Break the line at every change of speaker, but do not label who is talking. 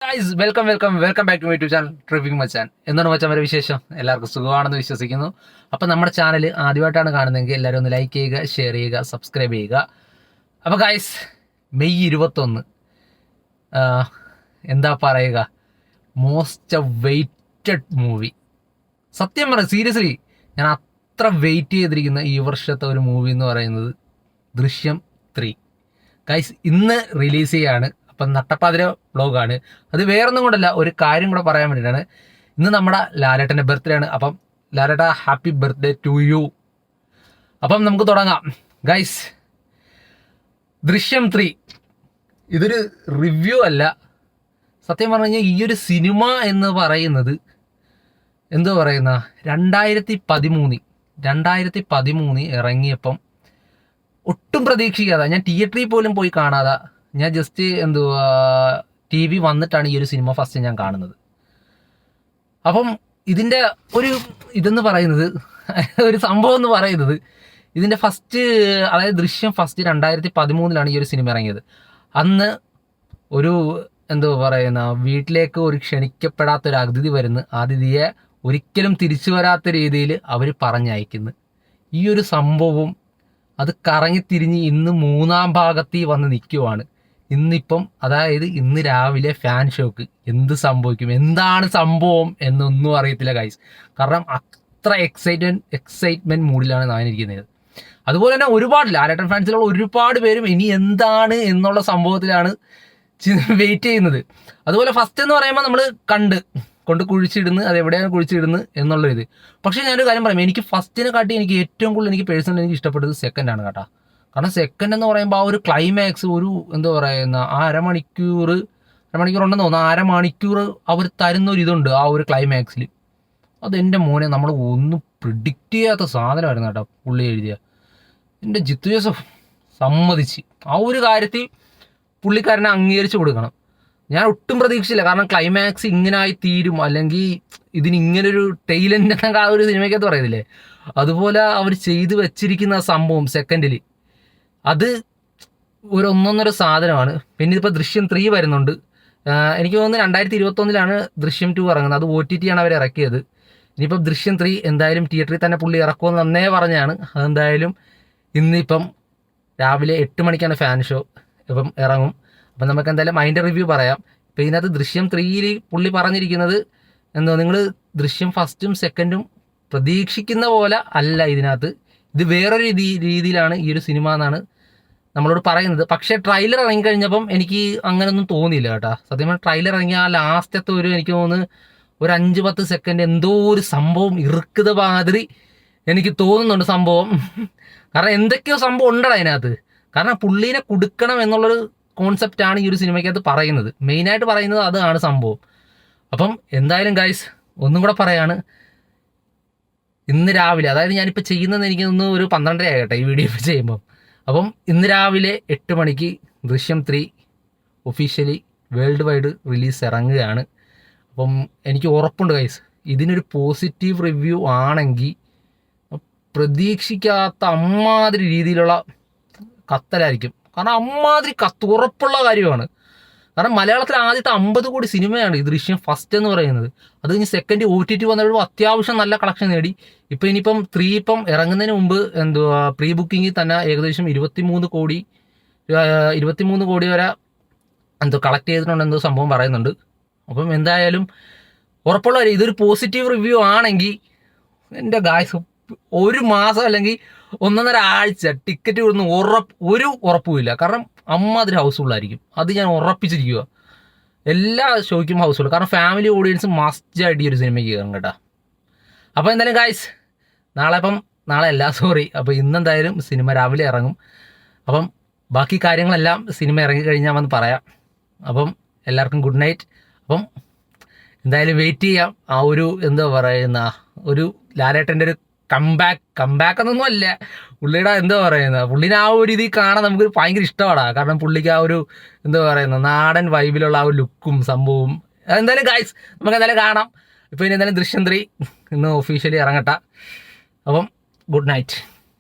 Guys welcome back to my YouTube channel tripping മച്ചാൻ. എന്താണ് മച്ചാൻ വരെ വിശേഷം? എല്ലാവർക്കും സുഖമാണെന്ന് വിശ്വസിക്കുന്നു. അപ്പം നമ്മുടെ ചാനൽ ആദ്യമായിട്ടാണ് കാണുന്നതെങ്കിൽ എല്ലാവരും ഒന്ന് ലൈക്ക് ചെയ്യുക, ഷെയർ ചെയ്യുക, സബ്സ്ക്രൈബ് ചെയ്യുക. അപ്പോൾ ഗൈസ് മെയ് 21 എന്താ പറയുക, മോസ്റ്റ് വെയിറ്റഡ് മൂവി. സത്യം പറയാം, സീരിയസ്ലി ഞാൻ അത്ര വെയിറ്റ് ചെയ്തിരിക്കുന്ന ഈ വർഷത്തെ ഒരു മൂവി എന്ന് പറയുന്നത് ദൃശ്യം 3. ഗൈസ് ഇന്ന് റിലീസ് ചെയ്യാണ്. അപ്പം നട്ടപ്പാതിര വ്ളോഗാണ്. അത് വേറൊന്നും കൊണ്ടല്ല, ഒരു കാര്യം കൂടെ പറയാൻ വേണ്ടിയിട്ടാണ്. ഇന്ന് നമ്മുടെ ലാലേട്ടൻ്റെ ബർത്ത്ഡേ ആണ്. അപ്പം ലാലേട്ട ഹാപ്പി ബർത്ത്ഡേ ടു യു. അപ്പം നമുക്ക് തുടങ്ങാം ഗൈസ്. ദൃശ്യം 3 ഇതൊരു റിവ്യൂ അല്ല. സത്യം പറഞ്ഞു കഴിഞ്ഞാൽ ഈ ഒരു സിനിമ എന്ന് പറയുന്നത് എന്തോ പറയുന്ന 2013 ഇറങ്ങിയപ്പം ഒട്ടും പ്രതീക്ഷിക്കാതെ, ഞാൻ തിയേറ്ററിൽ പോലും പോയി കാണാതെ, ഞാൻ ജസ്റ്റ് TV വന്നിട്ടാണ് ഈ ഒരു സിനിമ ഫസ്റ്റ് ഞാൻ കാണുന്നത്. അപ്പം ഇതിൻ്റെ ഒരു ഇതെന്ന് പറയുന്നത് ഒരു സംഭവം എന്ന് പറയുന്നത് ഇതിൻ്റെ ഫസ്റ്റ്, അതായത് ദൃശ്യം ഫസ്റ്റ് 2013 ഈ ഒരു സിനിമ ഇറങ്ങിയത്. അന്ന് ഒരു എന്തോ പറയുന്ന വീട്ടിലേക്ക് ഒരു ക്ഷണിക്കപ്പെടാത്തൊരു അതിഥി വരുന്നു. അതിഥിയെ ഒരിക്കലും തിരിച്ചു വരാത്ത രീതിയിൽ അവർ പറഞ്ഞയക്കുന്നു. ഈ ഒരു സംഭവം അത് കറങ്ങിത്തിരിഞ്ഞ് ഇന്ന് 3ാം ഭാഗത്തിൽ വന്ന് നിൽക്കുവാണ്. ഇന്നിപ്പം, അതായത് ഇന്ന് രാവിലെ ഫാൻ ഷോക്ക് എന്ത് സംഭവിക്കും, എന്താണ് സംഭവം എന്നൊന്നും അറിയത്തില്ല ഗൈസ്. കാരണം അത്ര എക്സൈറ്റ്മെൻറ്റ് മൂഡിലാണ് ഞാനിരിക്കുന്നത്. അതുപോലെ തന്നെ ഒരുപാട് ലാലേട്ടൻ ഫാൻസിലുള്ള ഒരുപാട് പേരും ഇനി എന്താണ് എന്നുള്ള സംഭവത്തിലാണ് വെയിറ്റ് ചെയ്യുന്നത്. അതുപോലെ ഫസ്റ്റ് എന്ന് പറയുമ്പോൾ നമ്മൾ കൊണ്ട് കുഴിച്ചിടുന്നു, അതെവിടെയാണ് കുഴിച്ചിടുന്നത് എന്നുള്ളൊരിത്. പക്ഷേ ഞാനൊരു കാര്യം പറയാം, എനിക്ക് ഫസ്റ്റിനെ കാട്ടി എനിക്ക് ഏറ്റവും കൂടുതൽ എനിക്ക് പേഴ്സണലി എനിക്ക് ഇഷ്ടപ്പെട്ടത് സെക്കൻഡാണ് കേട്ടോ. കാരണം സെക്കൻഡ് എന്ന് പറയുമ്പോൾ ആ ഒരു ക്ലൈമാക്സ്, ഒരു എന്താ പറയുന്ന ആ അരമണിക്കൂർ ഉണ്ടെന്ന് തോന്നുന്നു, അരമണിക്കൂർ അവർ തരുന്നൊരിതുണ്ട് ആ ഒരു ക്ലൈമാക്സിൽ. അതെൻ്റെ മോനെ നമ്മൾ ഒന്നും പ്രിഡിക്റ്റ് ചെയ്യാത്ത സാധനമായിരുന്നു കേട്ടോ പുള്ളി എഴുതിയ. എൻ്റെ ജിത്തു ജോസഫ് സമ്മതിച്ച് ആ ഒരു കാര്യത്തിൽ പുള്ളിക്കാരനെ അംഗീകരിച്ച് കൊടുക്കണം. ഞാൻ ഒട്ടും പ്രതീക്ഷിച്ചില്ല. കാരണം ക്ലൈമാക്സ് ഇങ്ങനായി തീരും, അല്ലെങ്കിൽ ഇതിനിങ്ങനൊരു ടൈലൻ്റ് എന്നൊക്കെ ആ ഒരു സിനിമയ്ക്കകത്ത് പറയുന്നില്ലേ, അതുപോലെ അവർ ചെയ്തു വെച്ചിരിക്കുന്ന ആ സംഭവം സെക്കൻഡിൽ അത് ഒരു ഒന്നൊന്നര സാധനമാണ്. പിന്നെ ഇപ്പോൾ ദൃശ്യം 3 വരുന്നുണ്ട്. എനിക്ക് തോന്നുന്നു 2021 ദൃശ്യം 2 ഇറങ്ങുന്നത്. അത് OTT ആണ് അവർ ഇറക്കിയത്. ഇനിയിപ്പം ദൃശ്യം 3 എന്തായാലും തിയേറ്ററിൽ തന്നെ പുള്ളി ഇറക്കുമെന്ന് നന്നേ പറഞ്ഞാണ്. അതെന്തായാലും ഇന്നിപ്പം രാവിലെ 8 മണിക്കാണ് ഫാൻ ഷോ. ഇപ്പം ഇറങ്ങും. അപ്പം നമുക്ക് എന്തായാലും അതിൻ്റെ റിവ്യൂ പറയാം. ഇപ്പം ഇതിനകത്ത് ദൃശ്യം 3 പുള്ളി പറഞ്ഞിരിക്കുന്നത് എന്തോ, നിങ്ങൾ ദൃശ്യം ഫസ്റ്റും സെക്കൻഡും പ്രതീക്ഷിക്കുന്ന പോലെ അല്ല ഇതിനകത്ത്, ഇത് വേറൊരു രീതിയിലാണ് ഈ ഒരു സിനിമ എന്നാണ് നമ്മളോട് പറയുന്നത്. പക്ഷേ ട്രെയിലർ ഇറങ്ങിക്കഴിഞ്ഞപ്പം എനിക്ക് അങ്ങനെയൊന്നും തോന്നിയില്ല കേട്ടോ. സത്യം പറഞ്ഞാൽ ട്രെയിലർ ഇറങ്ങിയ ആ ലാസ്റ്റത്തെ എനിക്ക് തോന്നുന്നു ഒരു 5-10 സെക്കൻഡ് എന്തോ ഒരു സംഭവം ഇറുക്കുന്ന മാതിരി എനിക്ക് തോന്നുന്നുണ്ട് സംഭവം. കാരണം എന്തൊക്കെയോ സംഭവം ഉണ്ടടാ അതിനകത്ത്. കാരണം പുള്ളീനെ കൊടുക്കണം എന്നുള്ളൊരു കോൺസെപ്റ്റാണ് ഈ ഒരു സിനിമയ്ക്കകത്ത് പറയുന്നത്. മെയിനായിട്ട് പറയുന്നത് അതാണ് സംഭവം. അപ്പം എന്തായാലും ഗൈസ് ഒന്നും കൂടെ പറയാണ്, ഇന്ന് രാവിലെ, അതായത് ഞാനിപ്പോൾ ചെയ്യുന്നത് എനിക്ക് ഒന്ന് ഒരു 12:30 ആകട്ടെ ഈ വീഡിയോ ഇപ്പോൾ ചെയ്യുമ്പം. അപ്പം ഇന്ന് രാവിലെ 8 മണിക്ക് ദൃശ്യം 3 ഒഫീഷ്യലി വേൾഡ് വൈഡ് റിലീസ് ഇറങ്ങുകയാണ്. അപ്പം എനിക്ക് ഉറപ്പുണ്ട് ഗൈസ്, ഇതിനൊരു പോസിറ്റീവ് റിവ്യൂ ആണെങ്കിൽ പ്രതീക്ഷിക്കാത്ത അമ്മാതിരി രീതിയിലുള്ള കത്തലായിരിക്കും. കാരണം അമ്മാതിരി ഉറപ്പുള്ള കാര്യമാണ്. കാരണം മലയാളത്തിൽ ആദ്യത്തെ 50 കോടി സിനിമയാണ് ഈ ദൃശ്യം ഫസ്റ്റ് എന്ന് പറയുന്നത്. അത് കഴിഞ്ഞ് സെക്കൻഡ് OTT വന്നപ്പോഴും അത്യാവശ്യം നല്ല കളക്ഷൻ നേടി. ഇനിയിപ്പം 3 ഇപ്പം ഇറങ്ങുന്നതിന് മുമ്പ് പ്രീ ബുക്കിങ്ങിൽ തന്നെ ഏകദേശം 23 കോടി വരെ കളക്ട് ചെയ്തിട്ടുണ്ടെന്തോ സംഭവം പറയുന്നുണ്ട്. അപ്പം എന്തായാലും ഉറപ്പുള്ള കാര്യം, ഇതൊരു പോസിറ്റീവ് റിവ്യൂ ആണെങ്കിൽ എൻ്റെ ഗായ്സ് ഒരു മാസം അല്ലെങ്കിൽ 1.5 ആഴ്ച ടിക്കറ്റ് കൊടുന്ന് ഒരു ഉറപ്പുമില്ല. കാരണം അമ്മാതിരി ഹൗസ്ഫുള്ളായിരിക്കും. അത് ഞാൻ ഉറപ്പിച്ചിരിക്കുക. എല്ലാ ഷോയ്ക്കും ഹൗസ്ഫുൾ. കാരണം ഫാമിലി ഓഡിയൻസ് മസ്റ്റായിട്ട് ഈ ഒരു സിനിമയ്ക്ക് കയറും കേട്ടോ. അപ്പോൾ എന്തായാലും ഗായ്സ് അപ്പോൾ ഇന്നെന്തായാലും സിനിമ രാവിലെ ഇറങ്ങും. അപ്പം ബാക്കി കാര്യങ്ങളെല്ലാം സിനിമ ഇറങ്ങിക്കഴിഞ്ഞാൽ വന്ന് പറയാം. അപ്പം എല്ലാവർക്കും ഗുഡ് നൈറ്റ്. അപ്പം എന്തായാലും വെയിറ്റ് ചെയ്യാം. ആ ഒരു എന്താ പറയുന്ന ഒരു ലാലേട്ടൻ്റെ ഒരു കംബാക്ക് എന്നൊന്നും അല്ല, പുള്ളിയുടെ എന്താ പറയുന്നത്, പുള്ളിനെ ആ ഒരു ഇതിൽ കാണാൻ നമുക്ക് ഭയങ്കര ഇഷ്ടമാണ്. കാരണം പുള്ളിക്ക് ആ ഒരു എന്താ പറയുന്നത് നാടൻ വൈബിലുള്ള ആ ഒരു ലുക്കും സംഭവവും. എന്തായാലും ഗൈസ് നമുക്ക് എന്തായാലും കാണാം. ഇപ്പോൾ ഇനി എന്തായാലും ദൃശ്യം 3 ഇന്ന് ഒഫീഷ്യലി ഇറങ്ങട്ടെ. അപ്പം ഗുഡ് നൈറ്റ്.